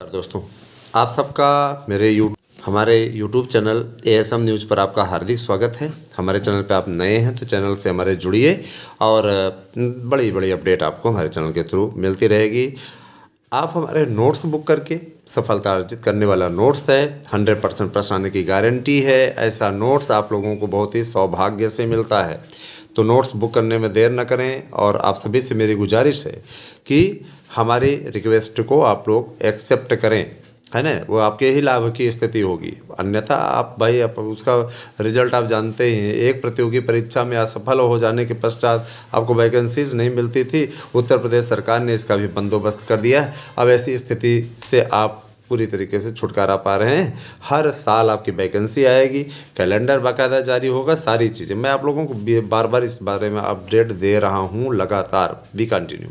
दोस्तों, आप सबका हमारे YouTube चैनल ASM न्यूज़ पर आपका हार्दिक स्वागत है। हमारे चैनल पे आप नए हैं तो चैनल से हमारे जुड़िए और बड़ी बड़ी अपडेट आपको हमारे चैनल के थ्रू मिलती रहेगी। आप हमारे नोट्स बुक करके सफलता अर्जित करने वाला नोट्स है, 100% प्रश्न आने की गारंटी है। ऐसा नोट्स आप लोगों को बहुत ही सौभाग्य से मिलता है। तो नोट्स बुक करने में देर न करें और आप सभी से मेरी गुजारिश है कि हमारी रिक्वेस्ट को आप लोग एक्सेप्ट करें, है ना। वो आपके ही लाभ की स्थिति होगी, अन्यथा आप भाई उसका रिजल्ट आप जानते ही हैं। एक प्रतियोगी परीक्षा में असफल हो जाने के पश्चात आपको वैकेंसीज नहीं मिलती थी, उत्तर प्रदेश सरकार ने इसका भी बंदोबस्त कर दिया। अब ऐसी स्थिति से आप पूरी तरीके से छुटकारा पा रहे हैं। हर साल आपकी वैकेंसी आएगी, कैलेंडर बाकायदा जारी होगा, सारी चीज़ें मैं आप लोगों को बार बार इस बारे में अपडेट दे रहा हूं लगातार। B continue.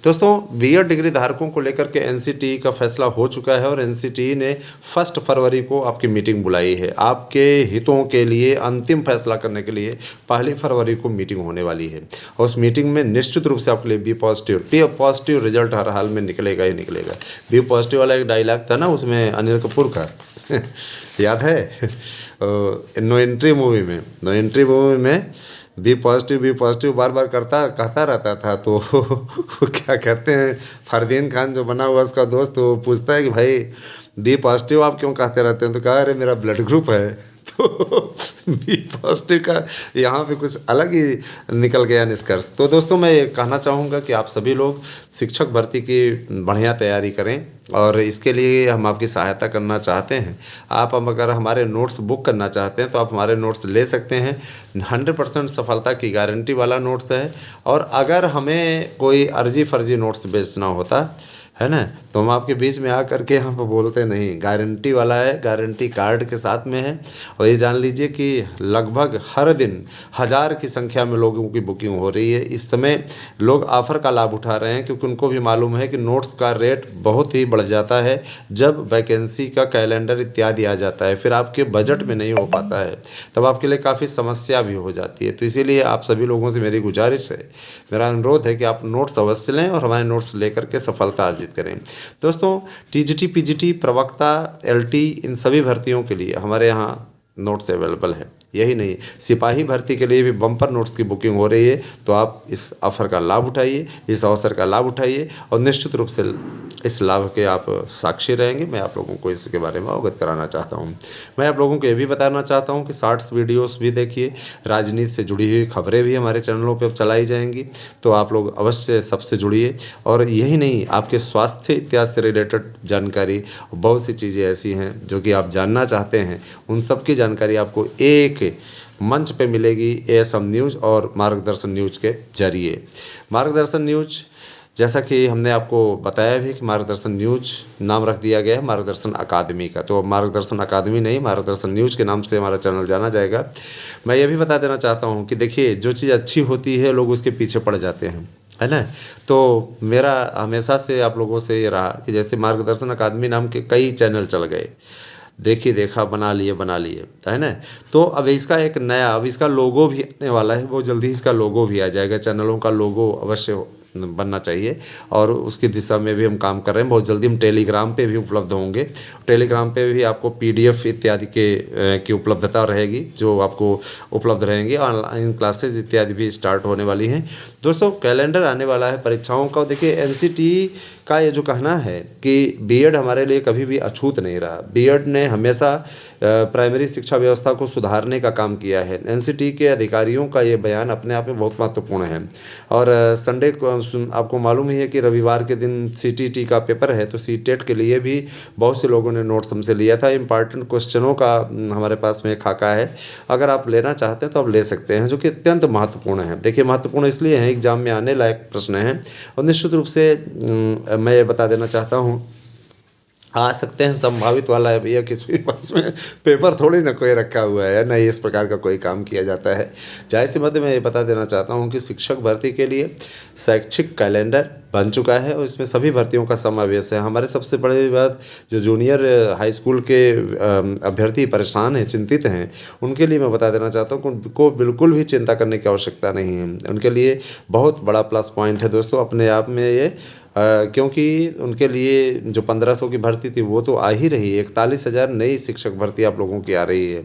दोस्तों, बीएड डिग्री धारकों को लेकर के एनसीटीई का फैसला हो चुका है और एनसीटीई ने 1 फरवरी को आपकी मीटिंग बुलाई है। आपके हितों के लिए अंतिम फैसला करने के लिए 1 फरवरी को मीटिंग होने वाली है और उस मीटिंग में निश्चित रूप से आपके लिए बी पॉजिटिव रिजल्ट हर हाल में निकलेगा ही निकलेगा। बी पॉजिटिव वाला एक डायलॉग था ना उसमें अनिल कपूर का याद है? नो एंट्री मूवी में बी पॉजिटिव बार बार कहता रहता था। तो क्या कहते हैं, फरदीन खान जो बना हुआ उसका दोस्त, वो पूछता है कि भाई बी पॉजिटिव आप क्यों कहते रहते हैं? तो कहा अरे मेरा ब्लड ग्रुप है। तो बी पॉजिटिव का यहाँ पे कुछ अलग ही निकल गया निष्कर्ष। तो दोस्तों, मैं ये कहना चाहूँगा कि आप सभी लोग शिक्षक भर्ती की बढ़िया तैयारी करें और इसके लिए हम आपकी सहायता करना चाहते हैं। आप अगर हमारे नोट्स बुक करना चाहते हैं तो आप हमारे नोट्स ले सकते हैं। 100% सफलता की गारंटी वाला नोट्स है। और अगर हमें कोई फर्जी नोट्स बेचना होता है ना, तो हम आपके बीच में आकर के यहाँ पर बोलते नहीं, गारंटी वाला है, गारंटी कार्ड के साथ में है। और ये जान लीजिए कि लगभग हर दिन 1000 की संख्या में लोगों की बुकिंग हो रही है। इस समय लोग ऑफ़र का लाभ उठा रहे हैं क्योंकि उनको भी मालूम है कि नोट्स का रेट बहुत ही बढ़ जाता है जब वैकेंसी का कैलेंडर इत्यादि आ जाता है। फिर आपके बजट में नहीं हो पाता है, तब आपके लिए काफ़ी समस्या भी हो जाती है। तो इसीलिए आप सभी लोगों से मेरी गुजारिश है, मेरा अनुरोध है कि आप नोट्स अवश्य लें और हमारे नोट्स लेकर के सफलता अर्जित करें। दोस्तों, टीजीटी, पीजीटी, प्रवक्ता, एलटी, इन सभी भर्तियों के लिए हमारे यहाँ नोट्स अवेलेबल है। यही नहीं, सिपाही भर्ती के लिए भी बम्पर नोट्स की बुकिंग हो रही है। तो आप इस ऑफ़र का लाभ उठाइए, इस अवसर का लाभ उठाइए और निश्चित रूप से इस लाभ के आप साक्षी रहेंगे। मैं आप लोगों को इसके बारे में अवगत कराना चाहता हूं। मैं आप लोगों को ये भी बताना चाहता हूं कि शॉर्ट्स वीडियोस भी देखिए, राजनीति से जुड़ी हुई खबरें भी हमारे चैनलों पे अब चलाई जाएंगी। तो आप लोग अवश्य सबसे जुड़िए। और यही नहीं, आपके स्वास्थ्य इत्यादि से रिलेटेड जानकारी, बहुत सी चीज़ें ऐसी हैं जो कि आप जानना चाहते हैं, उन सब की जानकारी आपको एक मंच पे मिलेगी, ASM न्यूज़ और मार्गदर्शन न्यूज़ के जरिए। मार्गदर्शन न्यूज़, जैसा कि हमने आपको बताया भी कि मार्गदर्शन न्यूज़ नाम रख दिया गया है मार्गदर्शन अकादमी का। तो मार्गदर्शन अकादमी नहीं, मार्गदर्शन न्यूज़ के नाम से हमारा चैनल जाना जाएगा। मैं ये भी बता देना चाहता हूँ कि देखिए, जो चीज़ अच्छी होती है लोग उसके पीछे पड़ जाते हैं, है ना। तो मेरा हमेशा से आप लोगों से ये रहा कि जैसे मार्गदर्शन अकादमी नाम के कई चैनल चल गए, देखा बना लिए, है ना। तो अब इसका लोगो भी आने वाला है, बहुत जल्दी इसका लोगो भी आ जाएगा। चैनलों का लोगो अवश्य बनना चाहिए और उसकी दिशा में भी हम काम कर रहे हैं। बहुत जल्दी हम टेलीग्राम पे भी उपलब्ध होंगे। टेलीग्राम पे भी आपको PDF इत्यादि की उपलब्धता रहेगी, जो आपको उपलब्ध रहेंगी। ऑनलाइन क्लासेज इत्यादि भी स्टार्ट होने वाली हैं। दोस्तों, कैलेंडर आने वाला है परीक्षाओं का। देखिए, एनसीटीई का ये जो कहना है कि बीएड हमारे लिए कभी भी अछूत नहीं रहा। बीएड ने हमेशा प्राइमरी शिक्षा व्यवस्था को सुधारने का काम किया है। एनसीटीई के अधिकारियों का ये बयान अपने आप में बहुत महत्वपूर्ण है। और संडे को आपको मालूम ही है कि रविवार के दिन सीटीटी का पेपर है, तो सीटेट के लिए भी बहुत से लोगों ने नोट्स हमसे लिया था। इंपॉर्टेंट क्वेश्चनों का हमारे पास में खाका है, अगर आप लेना चाहते हैं तो आप ले सकते हैं, जो कि अत्यंत महत्वपूर्ण है। देखिए, महत्वपूर्ण इसलिए है, एग्जाम में आने लायक प्रश्न हैं और निश्चित रूप से मैं ये बता देना चाहता हूँ, आ सकते हैं, संभावित वाला है भैया, किसी भी पास में पेपर थोड़ी ना कोई रखा हुआ है, ना इस प्रकार का कोई काम किया जाता है। जाहिर सी बात है, मैं ये बता देना चाहता हूँ कि शिक्षक भर्ती के लिए शैक्षिक कैलेंडर बन चुका है और इसमें सभी भर्तियों का समावेश है। हमारे सबसे बड़ी बात, जो जूनियर हाई स्कूल के अभ्यर्थी परेशान हैं, चिंतित हैं, उनके लिए मैं बता देना चाहता हूँ कि उनको बिल्कुल भी चिंता करने की आवश्यकता नहीं है। उनके लिए बहुत बड़ा प्लस पॉइंट है दोस्तों, अपने आप में ये क्योंकि उनके लिए जो 1500 की भर्ती थी वो तो आ ही रही है। 41,000 नई शिक्षक भर्ती आप लोगों की आ रही है।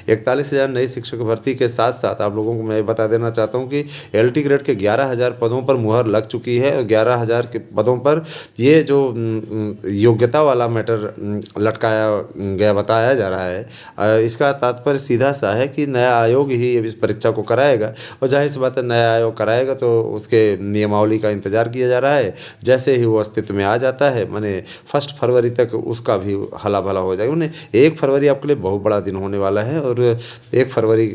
41,000 नई शिक्षक भर्ती के साथ साथ आप लोगों को मैं बता देना चाहता हूँ कि LT ग्रेड के 11,000 पदों पर मुहर लग चुकी है और 11,000 के पदों पर ये जो योग्यता वाला मैटर लटकाया गया बताया जा रहा है। इसका तात्पर्य सीधा सा है कि नया आयोग ही इस परीक्षा को कराएगा और जाहिर सी बात है नया आयोग कराएगा तो उसके नियमावली का इंतजार किया जा रहा है। जैसे ही वो अस्तित्व में आ जाता है माने 1 फरवरी तक उसका भी हला भला हो जाएगा। उन्हें 1 फरवरी आपके लिए बहुत बड़ा दिन होने वाला है और 1 फरवरी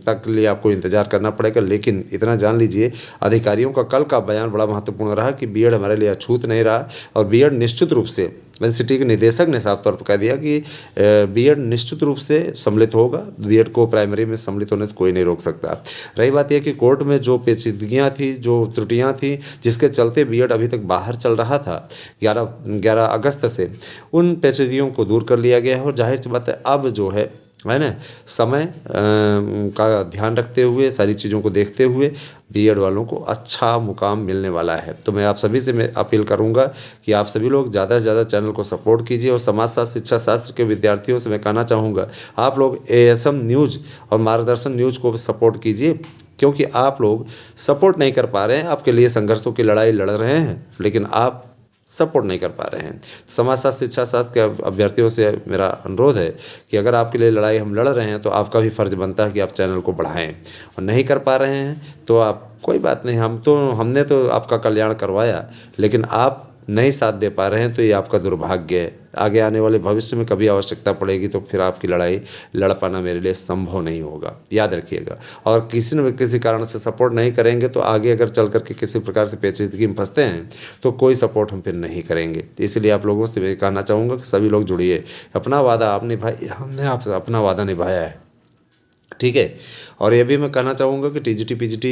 तक लिए आपको इंतजार करना पड़ेगा। लेकिन इतना जान लीजिए अधिकारियों का कल का बयान बड़ा महत्वपूर्ण रहा कि बीएड हमारे लिए अछूत नहीं रहा और बीएड निश्चित रूप से एनसीटी के निदेशक ने साफ तौर पर कह दिया कि बीएड निश्चित रूप से सम्मिलित होगा। बीएड को प्राइमरी में सम्मिलित होने से कोई नहीं रोक सकता। रही बात यह कि कोर्ट में जो पेचीदगियाँ थी, जो त्रुटियाँ थी, जिसके चलते बीएड अभी तक बाहर चल रहा था 11 अगस्त से, उन पेचीदगियों को दूर कर लिया गया है और जाहिर सी बात है अब जो है ना समय का ध्यान रखते हुए सारी चीज़ों को देखते हुए बीएड वालों को अच्छा मुकाम मिलने वाला है। तो मैं आप सभी से मैं अपील करूंगा कि आप सभी लोग ज़्यादा से ज़्यादा चैनल को सपोर्ट कीजिए और समाजशास्त्र शिक्षा शास्त्र के विद्यार्थियों से मैं कहना चाहूँगा आप लोग ASM न्यूज़ और मार्गदर्शन न्यूज़ को सपोर्ट कीजिए, क्योंकि आप लोग सपोर्ट नहीं कर पा रहे हैं। आपके लिए संघर्षों की लड़ाई लड़ रहे हैं लेकिन आप सपोर्ट नहीं कर पा रहे हैं। समाजशास्त्र शिक्षा शास्त्र के अभ्यर्थियों से मेरा अनुरोध है कि अगर आपके लिए लड़ाई हम लड़ रहे हैं तो आपका भी फ़र्ज़ बनता है कि आप चैनल को बढ़ाएं और नहीं कर पा रहे हैं तो आप कोई बात नहीं, हमने तो आपका कल्याण करवाया लेकिन आप नहीं साथ दे पा रहे हैं तो ये आपका दुर्भाग्य है। आगे आने वाले भविष्य में कभी आवश्यकता पड़ेगी तो फिर आपकी लड़ाई लड़ पाना मेरे लिए संभव नहीं होगा, याद रखिएगा। और किसी न किसी कारण से सपोर्ट नहीं करेंगे तो आगे अगर चल करके किसी प्रकार से पेचीदगी में फंसते हैं तो कोई सपोर्ट हम फिर नहीं करेंगे। इसलिए आप लोगों से मैं कहना चाहूँगा कि सभी लोग जुड़िए। अपना वादा आप निभाइए, हमने आपसे अपना वादा निभाया है, ठीक है। और ये भी मैं कहना चाहूँगा कि TGT PGT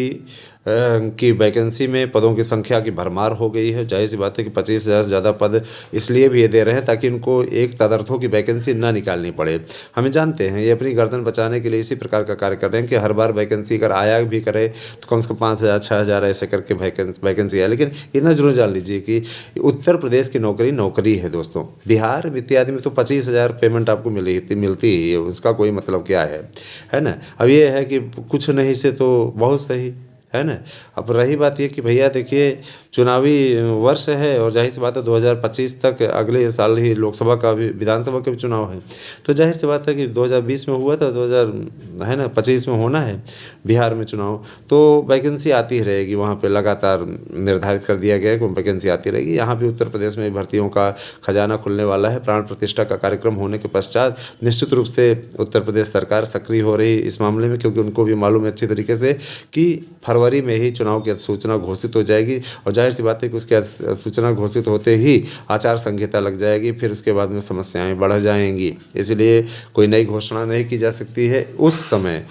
की वैकेंसी में पदों की संख्या की भरमार हो गई है। जाहिर सी बात है कि 25,000 से ज़्यादा पद इसलिए भी ये दे रहे हैं ताकि इनको एक तदर्थों की वैकेंसी ना निकालनी पड़े। हमें जानते हैं ये अपनी गर्दन बचाने के लिए इसी प्रकार का कार्य कर रहे हैं कि हर बार वैकेंसी अगर आया भी करे तो कम से कम 5,000 6,000 ऐसे करके वैकेंसी है। लेकिन इतना जरूर जान लीजिए कि उत्तर प्रदेश की नौकरी है दोस्तों। बिहार इत्यादि में तो 25,000 पेमेंट आपको मिलती ही है, उसका कोई मतलब क्या है ना। अब ये है कि कुछ नहीं से तो बहुत सही है ना। अब रही बात ये कि भैया देखिए चुनावी वर्ष है और जाहिर सी बात है 2025 तक अगले साल ही लोकसभा का भी विधानसभा का भी चुनाव है। तो जाहिर सी बात है कि 2020 में हुआ था 2025 में होना है बिहार में चुनाव, तो वैकेंसी आती ही रहेगी। वहाँ पे लगातार निर्धारित कर दिया गया है कि वैकेंसी आती रहेगी। यहाँ भी उत्तर प्रदेश में भर्तियों का खजाना खुलने वाला है। प्राण प्रतिष्ठा का कार्यक्रम होने के पश्चात निश्चित रूप से उत्तर प्रदेश सरकार सक्रिय हो रही इस मामले में, क्योंकि उनको भी मालूम है अच्छी तरीके से कि फरवरी में ही चुनाव की अधिसूचना घोषित हो जाएगी और जाहिर सी बात है कि उसकी सूचना घोषित होते ही आचार संहिता लग जाएगी, फिर उसके बाद में समस्याएं बढ़ जाएंगी। इसलिए कोई नई घोषणा नहीं की जा सकती है उस समय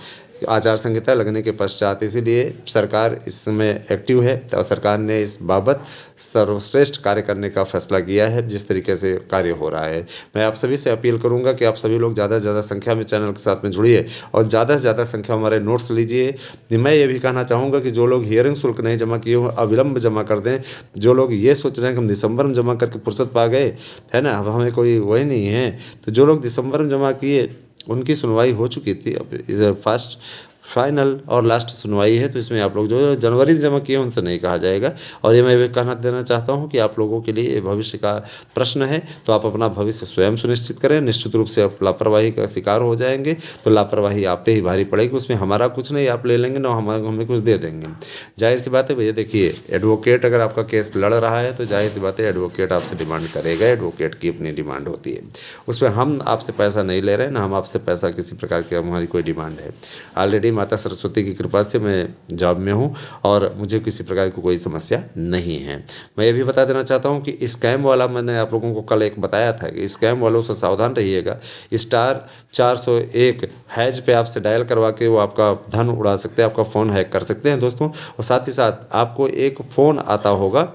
आचार संहिता लगने के पश्चात। इसीलिए सरकार इस समय एक्टिव है और सरकार ने इस बाबत सर्वश्रेष्ठ कार्य करने का फैसला किया है जिस तरीके से कार्य हो रहा है। मैं आप सभी से अपील करूंगा कि आप सभी लोग ज़्यादा से ज़्यादा संख्या में चैनल के साथ में जुड़िए और ज़्यादा से ज़्यादा संख्या में हमारे नोट्स लीजिए। मैं ये भी कहना चाहूँगा कि जो लोग हियरिंग शुल्क नहीं जमा किए हो अविलंब जमा कर दें। जो लोग ये सोच रहे हैं कि हम दिसंबर में जमा करके फुर्सत पा गए है ना, अब हमें कोई वही नहीं है, तो जो लोग दिसंबर में जमा किए उनकी सुनवाई हो चुकी थी। अब फाइनल और लास्ट सुनवाई है, तो इसमें आप लोग जो जनवरी में जमा किए उनसे नहीं कहा जाएगा। और ये मैं कहना देना चाहता हूँ कि आप लोगों के लिए भविष्य का प्रश्न है, तो आप अपना भविष्य स्वयं सुनिश्चित करें। निश्चित रूप से आप लापरवाही का शिकार हो जाएंगे तो लापरवाही आप पे ही भारी पड़ेगी। उसमें हमारा कुछ नहीं, आप ले लेंगे ना हमें कुछ दे देंगे। जाहिर सी बात है भैया, देखिए एडवोकेट अगर आपका केस लड़ रहा है तो जाहिर सी बात है एडवोकेट आपसे डिमांड करेगा। एडवोकेट की अपनी डिमांड होती है, उसमें हम आपसे पैसा नहीं ले रहे हैं, ना हम आपसे पैसा किसी प्रकार की हमारी कोई डिमांड है। ऑलरेडी माता सरस्वती की कृपा से मैं जॉब में हूँ और मुझे किसी प्रकार की कोई समस्या नहीं है। मैं ये भी बता देना चाहता हूँ कि स्कैम वाला मैंने आप लोगों को कल एक बताया था कि स्कैम वालों से सावधान रहिएगा। *401 हैज पे आपसे डायल करवा के वो आपका धन उड़ा सकते हैं, आपका फ़ोन हैक कर सकते हैं दोस्तों। और साथ ही साथ आपको एक फ़ोन आता होगा,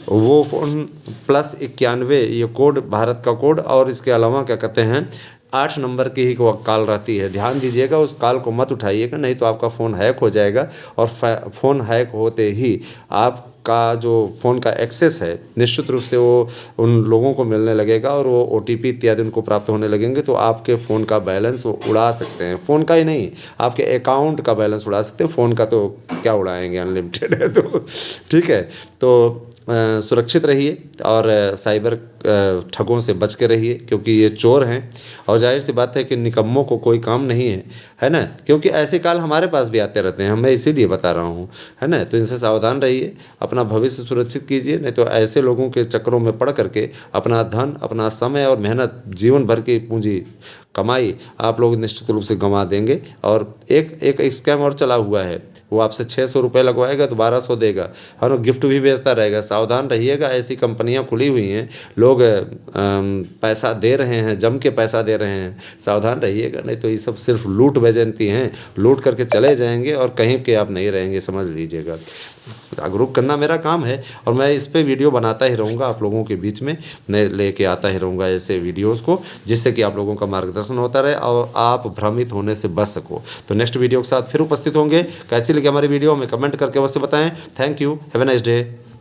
वो फ़ोन +91 ये कोड भारत का कोड, और इसके अलावा क्या कहते हैं 8 नंबर की ही कॉल रहती है। ध्यान दीजिएगा, उस कॉल को मत उठाइएगा, नहीं तो आपका फ़ोन हैक हो जाएगा और फ़ोन हैक होते ही आप का जो फ़ोन का एक्सेस है निश्चित रूप से वो उन लोगों को मिलने लगेगा और वो OTP इत्यादि उनको प्राप्त होने लगेंगे, तो आपके फ़ोन का बैलेंस वो उड़ा सकते हैं। फ़ोन का ही नहीं, आपके अकाउंट का बैलेंस उड़ा सकते हैं। फ़ोन का तो क्या उड़ाएंगे, अनलिमिटेड है तो ठीक है। तो सुरक्षित रहिए और साइबर ठगों से बच के रहिए, क्योंकि ये चोर हैं और जाहिर सी बात है कि निकम्मों को कोई काम नहीं है ना। क्योंकि ऐसे काल हमारे पास भी आते रहते हैं, मैं इसीलिए बता रहा हूँ, है ना। तो इनसे सावधान रहिए, अपना भविष्य सुरक्षित कीजिए, नहीं तो ऐसे लोगों के चक्करों में पड़ करके अपना धन, अपना समय और मेहनत, जीवन भर की पूंजी कमाई आप लोग निश्चित रूप से गंवा देंगे। और एक स्कैम और चला हुआ है, वो आपसे 600 रुपये लगवाएगा तो 1200 देगा और गिफ्ट भी बेचता रहेगा। सावधान रहिएगा, ऐसी कंपनियां खुली हुई हैं, लोग पैसा दे रहे हैं, जम के पैसा दे रहे हैं। सावधान रहिएगा, नहीं तो ये सब सिर्फ लूट बजनती हैं, लूट करके चले जाएंगे और कहीं के आप नहीं रहेंगे, समझ लीजिएगा। जागरूक करना मेरा काम है और मैं इस पे वीडियो बनाता ही रहूँगा, आप लोगों के बीच में मैं लेके आता ही रहूँगा ऐसे वीडियोस को, जिससे कि आप लोगों का मार्गदर्शन होता रहे और आप भ्रमित होने से बच सको। तो नेक्स्ट वीडियो के साथ फिर उपस्थित होंगे। कैसी लगी हमारी वीडियो हमें कमेंट करके अवश्य बताएं। Thank you, have a nice day.